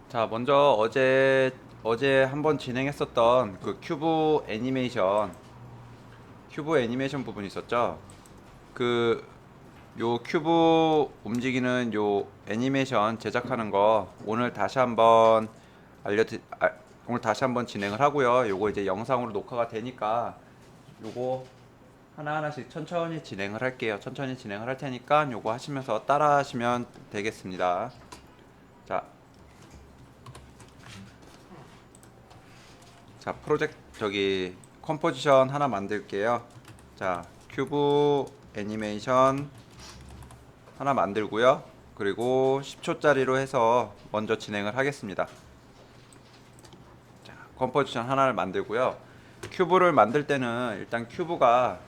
자, 먼저 어제 한번 진행했었던 그 큐브 애니메이션 부분 있었죠? 그 요 큐브 움직이는 요 애니메이션 제작하는 거 오늘 다시 한번 진행을 하고요. 요거 이제 영상으로 녹화가 되니까 요거 하나하나씩 천천히 진행을 할게요. 천천히 진행을 할 테니까 요거 하시면서 따라 하시면 되겠습니다. 자, 자, 컴포지션 하나 만들게요. 자, 큐브 애니메이션 하나 만들고요. 그리고 10초짜리로 해서 먼저 진행을 하겠습니다. 자, 컴포지션 하나를 만들고요. 큐브를 만들 때는 일단 큐브가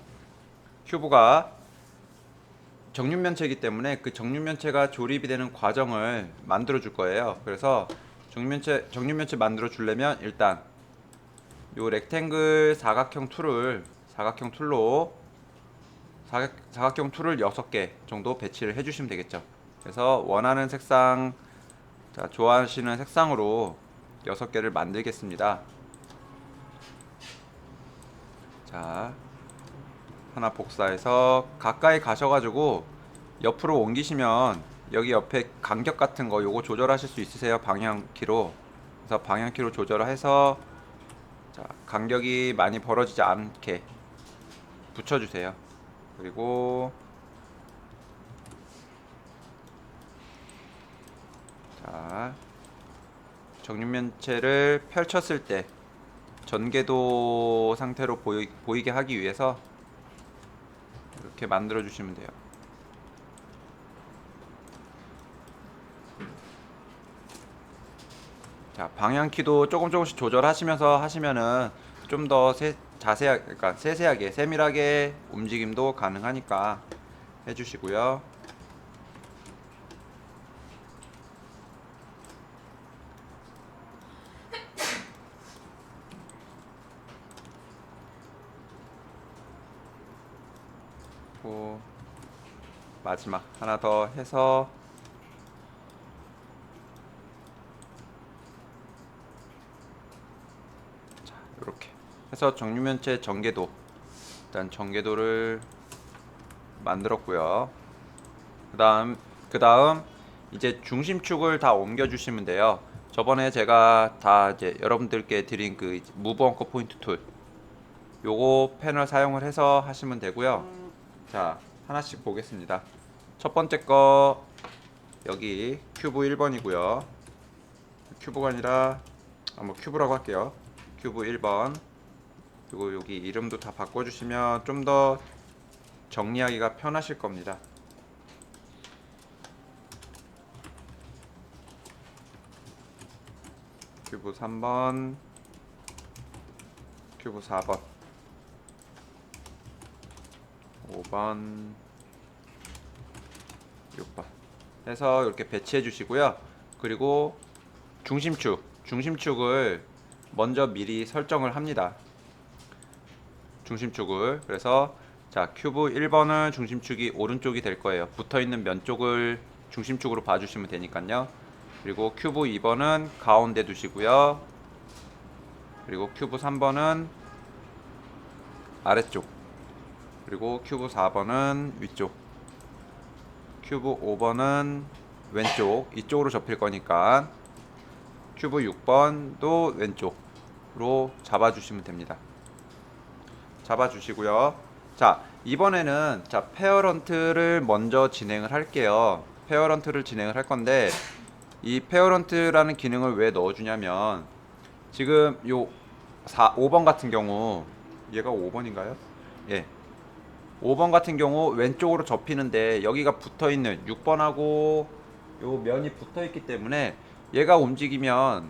정육면체이기 때문에 그 정육면체가 조립이 되는 과정을 만들어 줄 거예요. 그래서 정육면체 만들어 주려면 일단 요 렉탱글 사각형 툴을 6개 정도 배치를 해주시면 되겠죠. 그래서 원하는 색상, 자, 좋아하시는 색상으로 6개를 만들겠습니다. 자, 하나 복사해서 가까이 가셔가지고 옆으로 옮기시면 여기 옆에 간격 같은 거 요거 조절하실 수 있으세요. 방향키로. 그래서 방향키로 조절해서 자, 간격이 많이 벌어지지 않게 붙여주세요. 그리고 자, 정육면체를 펼쳤을 때 전개도 상태로 보이게 하기 위해서 이렇게 만들어 주시면 돼요. 자, 방향키도 조금씩 조절하시면서 하시면은 좀 더 자세하게, 그러니까 세세하게, 세밀하게 움직임도 가능하니까 해주시고요. 또 마지막 하나 더 해서 이렇게 해서 정육면체 전개도 일단 전개도를 만들었고요. 그 다음 이제 중심축을 다 옮겨주시면 돼요. 저번에 제가 다 이제 여러분들께 드린 그 무브 엉커 포인트 툴 요거 패널 사용을 해서 하시면 되고요. 자, 하나씩 보겠습니다. 첫 번째 거 여기 큐브 1번이고요. 큐브가 아니라 뭐 큐브라고 할게요. 큐브 1번. 그리고 여기 이름도 다 바꿔주시면 좀 더 정리하기가 편하실 겁니다. 큐브 3번, 큐브 4번, 5번, 6번 해서 이렇게 배치해 주시고요. 그리고 중심축을 먼저 미리 설정을 합니다. 중심축을. 그래서 자, 큐브 1번은 중심축이 오른쪽이 될 거예요. 붙어 있는 면 쪽을 중심축으로 봐주시면 되니까요. 그리고 큐브 2번은 가운데 두시고요. 그리고 큐브 3번은 아래쪽. 그리고 큐브 4번은 위쪽. 큐브 5번은 왼쪽. 이쪽으로 접힐 거니까 큐브 6번도 왼쪽으로 잡아주시면 됩니다. 잡아주시고요. 자, 이번에는 자, 페어런트를 먼저 진행을 할게요. 페어런트를 진행을 할 건데 이 페어런트라는 기능을 왜 넣어주냐면 지금 요 5번 같은 경우 얘가 5번인가요? 예. 5번 같은 경우 왼쪽으로 접히는데 여기가 붙어있는 6번하고 요 면이 붙어있기 때문에 얘가 움직이면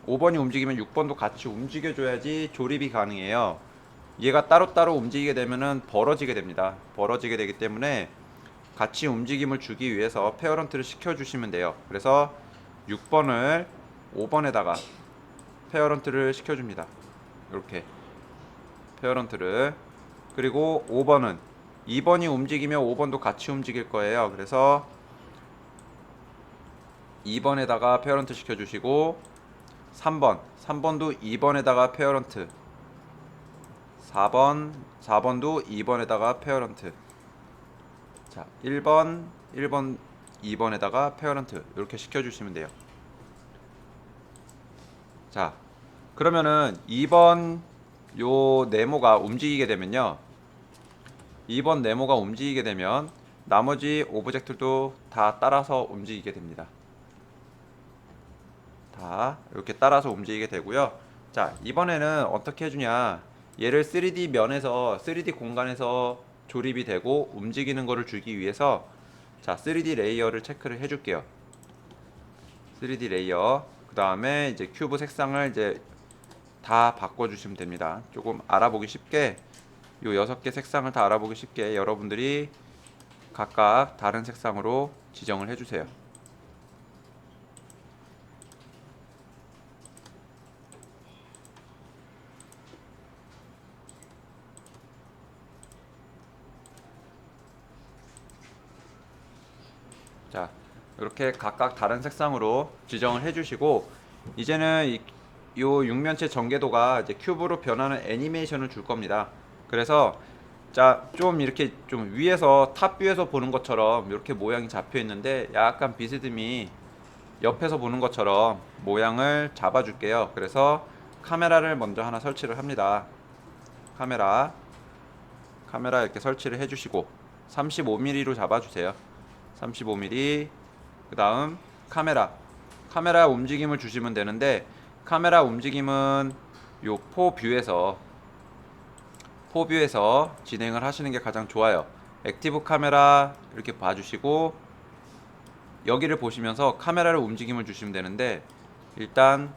5번이 움직이면 6번도 같이 움직여줘야지 조립이 가능해요. 얘가 따로따로 움직이게 되면은 벌어지게 됩니다. 벌어지게 되기 때문에 같이 움직임을 주기 위해서 페어런트를 시켜주시면 돼요. 그래서 6번을 5번에다가 페어런트를 시켜줍니다. 이렇게 페어런트를. 그리고 5번은 2번이 움직이면 5번도 같이 움직일 거예요. 그래서 2번에다가 페어런트 시켜주시고 3번도 2번에다가 페어런트, 4번도 2번에다가 페어런트. 자, 1번 2번에다가 페어런트 이렇게 시켜주시면 돼요. 자, 그러면은 2번 요 네모가 움직이게 되면요, 2번 네모가 움직이게 되면 나머지 오브젝트도 다 따라서 움직이게 됩니다. 다 이렇게 따라서 움직이게 되고요. 자, 이번에는 어떻게 해주냐, 얘를 3D 면에서 3D 공간에서 조립이 되고 움직이는 거를 주기 위해서 자, 3D 레이어를 체크를 해줄게요. 3D 레이어, 그 다음에 이제 큐브 색상을 이제 다 바꿔주시면 됩니다. 조금 알아보기 쉽게 요 6개 색상을 다 알아보기 쉽게 여러분들이 각각 다른 색상으로 지정을 해주세요. 자, 이렇게 각각 다른 색상으로 지정을 해주시고, 이제는 요 육면체 전개도가 이제 큐브로 변하는 애니메이션을 줄 겁니다. 그래서 자, 좀 이렇게 좀 위에서 탑 뷰에서 보는 것처럼 이렇게 모양이 잡혀 있는데 약간 비스듬히 옆에서 보는 것처럼 모양을 잡아 줄게요. 그래서 카메라를 먼저 하나 설치를 합니다. 카메라 이렇게 설치를 해 주시고 35mm로 잡아 주세요. 35mm. 그 다음 카메라 움직임을 주시면 되는데, 카메라 움직임은 요 포뷰에서 진행을 하시는 게 가장 좋아요. 액티브 카메라 이렇게 봐주시고 여기를 보시면서 카메라를 움직임을 주시면 되는데, 일단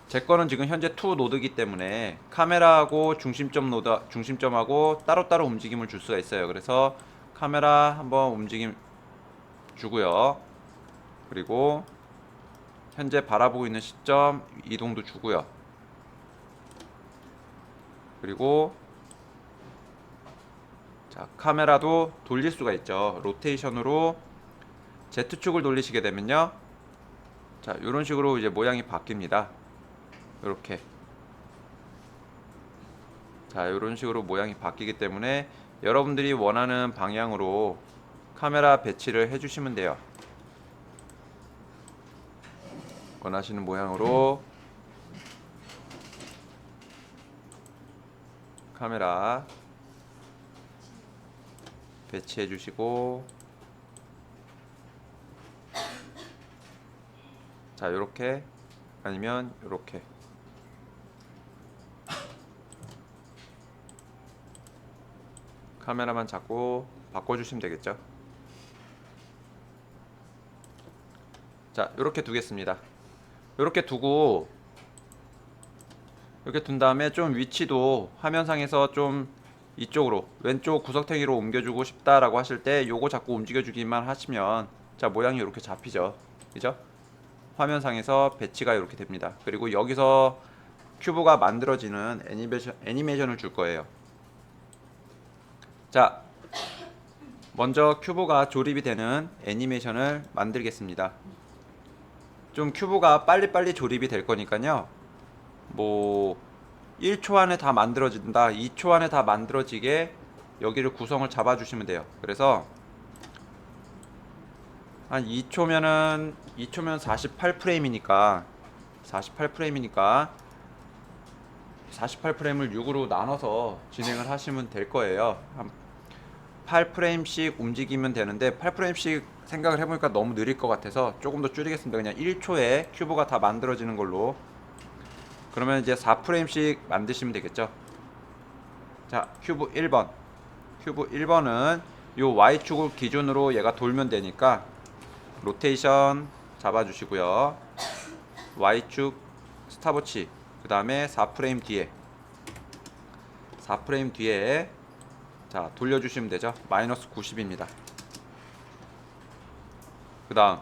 제 거는 지금 현재 2 노드이기 때문에 카메라하고 중심점하고 따로따로 움직임을 줄 수가 있어요. 그래서 카메라 한번 움직임 주고요. 그리고 현재 바라보고 있는 시점 이동도 주고요. 그리고 자, 카메라도 돌릴 수가 있죠. 로테이션으로 Z축을 돌리시게 되면요, 자, 이런 식으로 이제 모양이 바뀝니다. 이렇게. 자, 이런 식으로 모양이 바뀌기 때문에 여러분들이 원하는 방향으로 카메라 배치를 해주시면 돼요. 원하시는 모양으로 카메라 배치해 주시고, 자, 요렇게 아니면 요렇게 카메라만 잡고 바꿔주시면 되겠죠. 자, 요렇게 두겠습니다. 요렇게 두고, 이렇게 둔 다음에 좀 위치도 화면상에서 좀 이쪽으로 왼쪽 구석탱이로 옮겨주고 싶다라고 하실 때 요거 자꾸 움직여주기만 하시면 자, 모양이 이렇게 잡히죠. 그죠? 화면상에서 배치가 이렇게 됩니다. 그리고 여기서 큐브가 만들어지는 애니메이션을 줄 거예요. 자, 먼저 큐브가 조립이 되는 애니메이션을 만들겠습니다. 좀 큐브가 빨리빨리 조립이 될 거니까요, 뭐 1초 안에 다 만들어진다, 2초 안에 다 만들어지게 여기를 구성을 잡아 주시면 돼요. 그래서 한 2초면 48프레임이니까 48프레임을 6으로 나눠서 진행을 하시면 될 거예요. 한 8프레임씩 움직이면 되는데 8프레임씩 생각을 해보니까 너무 느릴 것 같아서 조금 더 줄이겠습니다. 그냥 1초에 큐브가 다 만들어지는 걸로. 그러면 이제 4프레임씩 만드시면 되겠죠. 자, 큐브 1번은 요 Y축을 기준으로 얘가 돌면 되니까 로테이션 잡아주시고요. Y축 스탑워치, 그 다음에 4프레임 뒤에 자, 돌려주시면 되죠. 마이너스 90입니다. 그 다음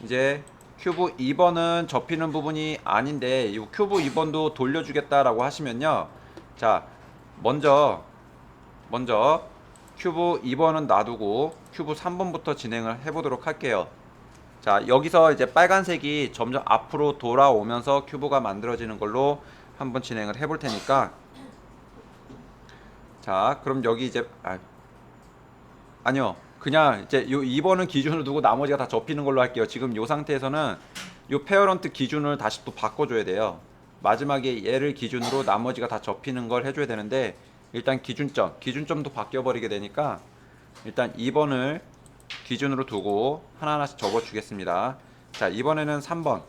이제 큐브 2번은 접히는 부분이 아닌데 이 큐브 2번도 돌려주겠다라고 하시면요, 자, 먼저 큐브 2번은 놔두고 큐브 3번부터 진행을 해보도록 할게요. 자, 여기서 이제 빨간색이 점점 앞으로 돌아오면서 큐브가 만들어지는 걸로 한번 진행을 해볼 테니까, 자, 그럼 여기 이제 아니요, 그냥 이제 요 2번은 기준을 두고 나머지가 다 접히는 걸로 할게요. 지금 요 상태에서는 요 페어런트 기준을 다시 또 바꿔줘야 돼요. 마지막에 얘를 기준으로 나머지가 다 접히는 걸 해줘야 되는데, 일단 기준점도 바뀌어버리게 되니까 일단 2번을 기준으로 두고 하나하나씩 접어주겠습니다. 자, 이번에는 3번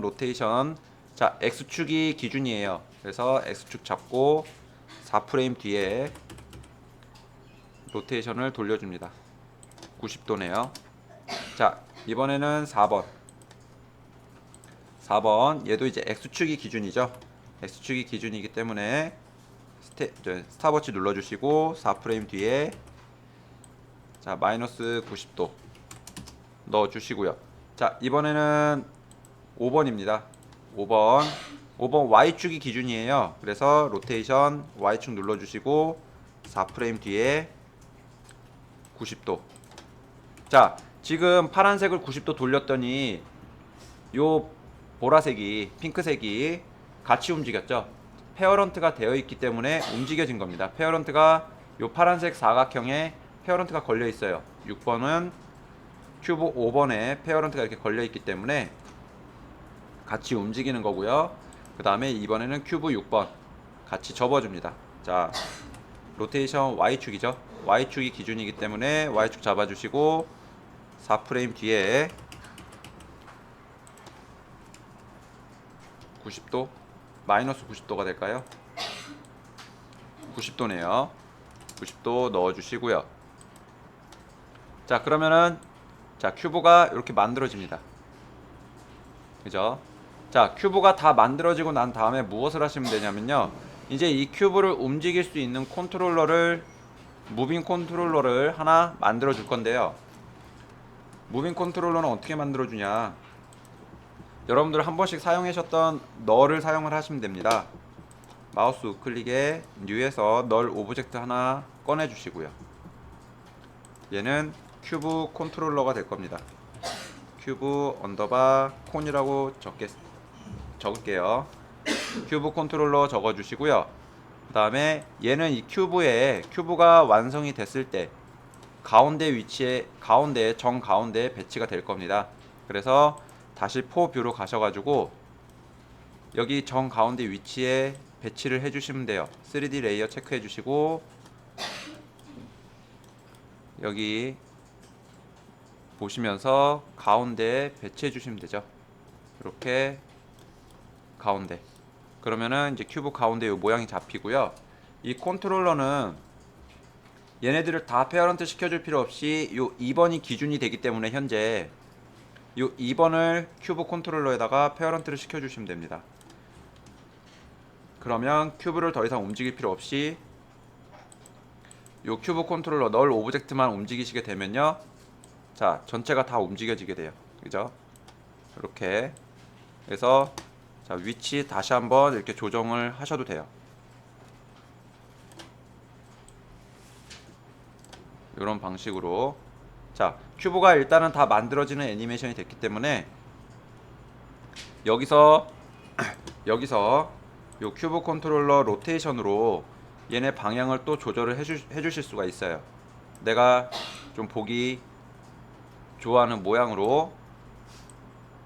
로테이션. 자, X축이 기준이에요. 그래서 X축 잡고 4프레임 뒤에 로테이션을 돌려줍니다. 90도네요. 자, 이번에는 4번 얘도 이제 X축이 기준이죠. X축이 기준이기 때문에 스탑워치 눌러주시고 4프레임 뒤에, 자, 마이너스 90도 넣어주시고요. 자, 이번에는 5번입니다. 5번 Y축이 기준이에요. 그래서 로테이션 Y축 눌러주시고 4프레임 뒤에 90도. 자, 지금 파란색을 90도 돌렸더니 요 보라색이, 핑크색이 같이 움직였죠. 페어런트가 되어 있기 때문에 움직여진 겁니다. 페어런트가 요 파란색 사각형에 페어런트가 걸려 있어요. 6번은 큐브 5번에 페어런트가 이렇게 걸려 있기 때문에 같이 움직이는 거고요. 그 다음에 이번에는 큐브 6번 같이 접어줍니다. 자, 로테이션 Y축이죠. Y축이 기준이기 때문에 Y축 잡아주시고 4프레임 뒤에 90도, 마이너스 90도가 될까요? 90도네요. 90도 넣어주시고요. 자, 그러면은 자, 큐브가 이렇게 만들어집니다. 그죠? 자, 큐브가 다 만들어지고 난 다음에 무엇을 하시면 되냐면요, 이제 이 큐브를 움직일 수 있는 무빙 컨트롤러를 하나 만들어 줄 건데요. 무빙 컨트롤러는 어떻게 만들어 주냐, 여러분들 한 번씩 사용하셨던 널을 사용을 하시면 됩니다. 마우스 우클릭에 뉴에서 널 오브젝트 하나 꺼내 주시고요. 얘는 큐브 컨트롤러가 될 겁니다. 큐브 언더바 콘이라고 적을게요. 큐브 컨트롤러 적어 주시고요. 그 다음에 얘는 이 큐브가 완성이 됐을 때 정가운데에 배치가 될 겁니다. 그래서 다시 포뷰로 가셔가지고 여기 정가운데 위치에 배치를 해주시면 돼요. 3D 레이어 체크해 주시고 여기 보시면서 가운데에 배치해 주시면 되죠. 이렇게 가운데. 그러면은 이제 큐브 가운데 요 모양이 잡히고요. 이 컨트롤러는 얘네들을 다 페어런트 시켜줄 필요 없이 요 2번이 기준이 되기 때문에 현재 요 2번을 큐브 컨트롤러에다가 페어런트를 시켜주시면 됩니다. 그러면 큐브를 더 이상 움직일 필요 없이 요 큐브 컨트롤러 널 오브젝트만 움직이시게 되면요, 자, 전체가 다 움직여지게 돼요. 그죠? 이렇게. 그래서 자, 위치 다시 한번 이렇게 조정을 하셔도 돼요. 이런 방식으로. 자, 큐브가 일단은 다 만들어지는 애니메이션이 됐기 때문에 여기서 요 큐브 컨트롤러 로테이션으로 얘네 방향을 또 조절을 해주실 수가 있어요. 내가 좀 보기 좋아하는 모양으로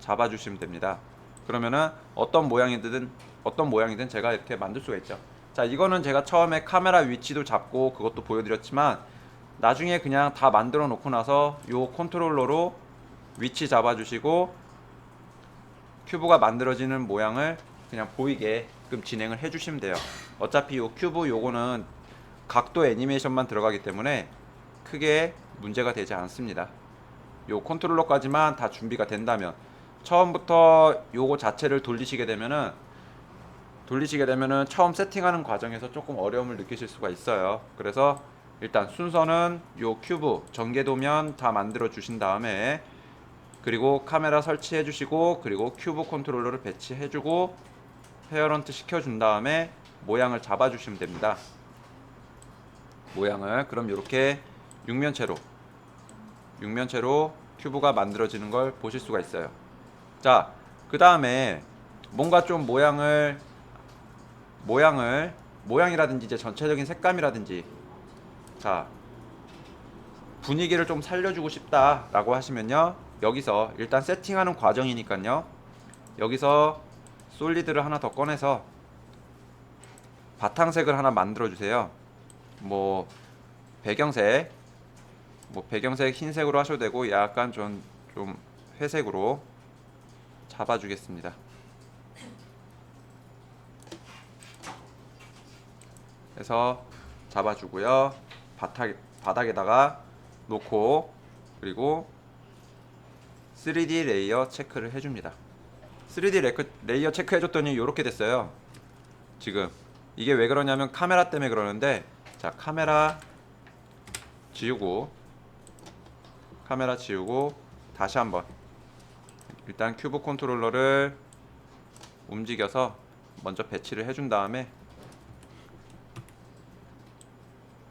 잡아주시면 됩니다. 그러면은 어떤 모양이든 제가 이렇게 만들 수가 있죠. 자, 이거는 제가 처음에 카메라 위치도 잡고 그것도 보여드렸지만 나중에 그냥 다 만들어 놓고 나서 요 컨트롤러로 위치 잡아주시고 큐브가 만들어지는 모양을 그냥 보이게끔 진행을 해주시면 돼요. 어차피 요 큐브 요거는 각도 애니메이션만 들어가기 때문에 크게 문제가 되지 않습니다. 요 컨트롤러까지만 다 준비가 된다면, 처음부터 요거 자체를 돌리시게 되면은 처음 세팅하는 과정에서 조금 어려움을 느끼실 수가 있어요. 그래서 일단 순서는 요 큐브 전개도면 다 만들어 주신 다음에, 그리고 카메라 설치해 주시고, 그리고 큐브 컨트롤러를 배치해 주고 페어런트 시켜 준 다음에 모양을 잡아 주시면 됩니다. 모양을 그럼 이렇게 육면체로 큐브가 만들어지는 걸 보실 수가 있어요. 자, 그 다음에 뭔가 좀 모양이라든지 이제 전체적인 색감이라든지, 자, 분위기를 좀 살려주고 싶다라고 하시면요, 여기서 일단 세팅하는 과정이니까요, 여기서 솔리드를 하나 더 꺼내서 바탕색을 하나 만들어 주세요. 뭐 배경색, 뭐 배경색 흰색으로 하셔도 되고, 약간 좀 회색으로 잡아주겠습니다. 그래서 잡아주고요, 바닥에다가 놓고, 그리고 3D 레이어 체크를 해줍니다. 3D 레이어 체크해줬더니 이렇게 됐어요. 지금 이게 왜 그러냐면 카메라 때문에 그러는데, 자, 카메라 지우고 다시 한번 일단 큐브 컨트롤러를 움직여서 먼저 배치를 해준 다음에,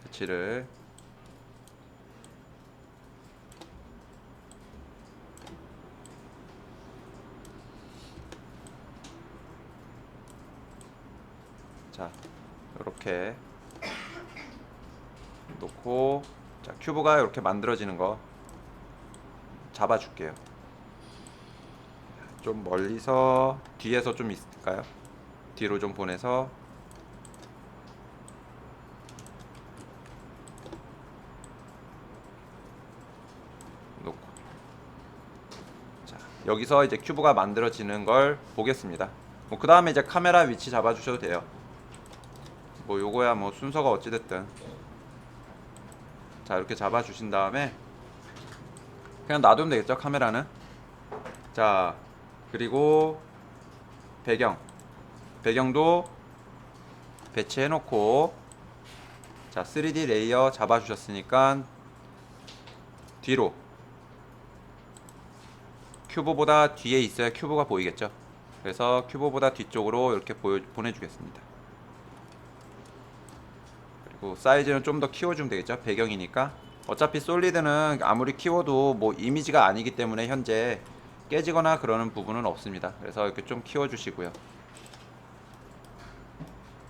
배치를 자, 이렇게 놓고, 자, 큐브가 이렇게 만들어지는 거 잡아줄게요. 좀 멀리서, 뒤에서 좀 있을까요? 뒤로 좀 보내서 놓고, 자, 여기서 이제 큐브가 만들어지는 걸 보겠습니다. 뭐 그 다음에 이제 카메라 위치 잡아주셔도 돼요. 뭐 요거야 뭐 순서가 어찌됐든, 자, 이렇게 잡아주신 다음에 그냥 놔두면 되겠죠, 카메라는. 자, 그리고 배경도 배치해 놓고, 자, 3D 레이어 잡아주셨으니까 뒤로, 큐브보다 뒤에 있어야 큐브가 보이겠죠. 그래서 큐브보다 뒤쪽으로 이렇게 보내주겠습니다. 그리고 사이즈는 좀 더 키워주면 되겠죠, 배경이니까. 어차피 솔리드는 아무리 키워도 뭐 이미지가 아니기 때문에 현재 깨지거나 그러는 부분은 없습니다. 그래서 이렇게 좀 키워주시고요.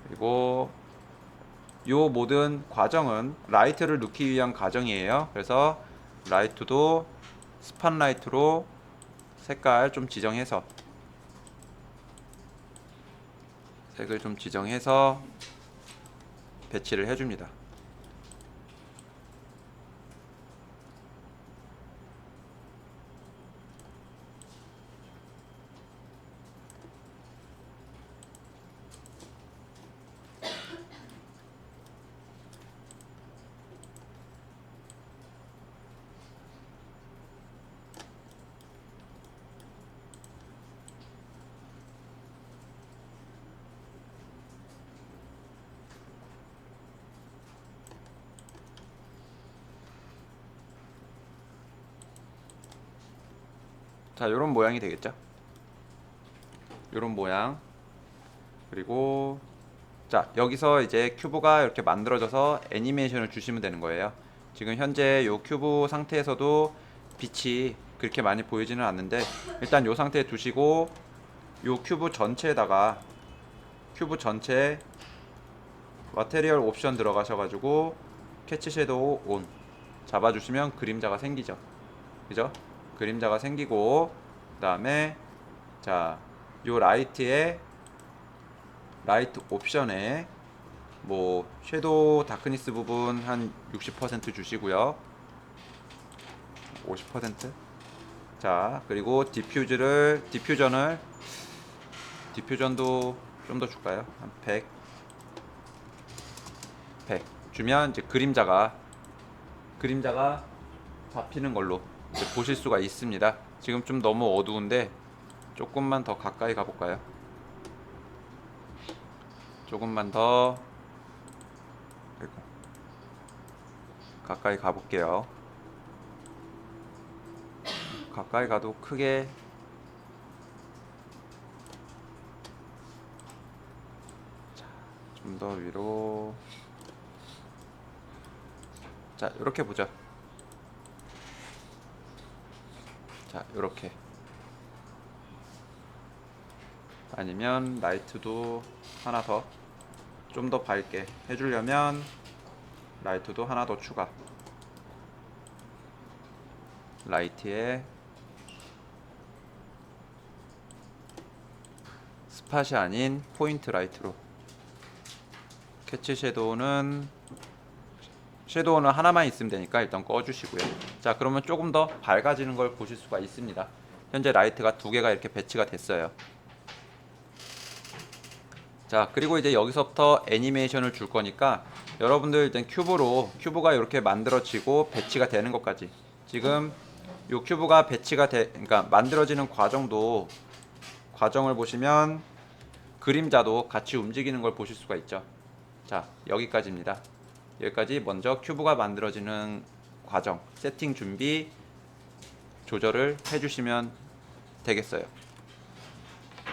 그리고 요 모든 과정은 라이트를 넣기 위한 과정이에요. 그래서 라이트도 스팟 라이트로 색깔 좀 지정해서, 색을 좀 지정해서 배치를 해줍니다. 자, 요런 모양이 되겠죠. 요런 모양. 그리고 자, 여기서 이제 큐브가 이렇게 만들어져서 애니메이션을 주시면 되는 거예요. 지금 현재 요 큐브 상태에서도 빛이 그렇게 많이 보이지는 않는데, 일단 요 상태에 두시고 요 큐브 전체에다가, 큐브 전체에 마테리얼 옵션 들어가셔가지고 캐치 섀도우 온 잡아주시면 그림자가 생기죠. 그죠? 그림자가 생기고, 그 다음에 자, 요 라이트 옵션에 뭐 섀도우 다크니스 부분 한 60% 주시고요. 50%. 자, 그리고 디퓨전도 좀 더 줄까요? 한 100 주면 이제 그림자가 잡히는 걸로 이제 보실 수가 있습니다. 지금 좀 너무 어두운데 조금만 더 가까이 가볼까요? 조금만 더 가까이 가볼게요. 가까이 가도 크게, 좀 더 위로. 자, 이렇게 보죠. 자, 요렇게. 아니면 라이트도 하나 더, 좀 더 밝게 해주려면 라이트도 하나 더 추가. 라이트에 스팟이 아닌 포인트 라이트로. 캐치 섀도우는 하나만 있으면 되니까 일단 꺼주시고요. 자, 그러면 조금 더 밝아지는 걸 보실 수가 있습니다. 현재 라이트가 두 개가 이렇게 배치가 됐어요. 자, 그리고 이제 여기서부터 애니메이션을 줄 거니까 여러분들 일단 큐브가 이렇게 만들어지고 배치가 되는 것까지, 지금 이 큐브가 그러니까 만들어지는 과정을 보시면 그림자도 같이 움직이는 걸 보실 수가 있죠. 자, 여기까지입니다. 여기까지 먼저 큐브가 만들어지는 과정, 세팅 준비, 조절을 해주시면 되겠어요.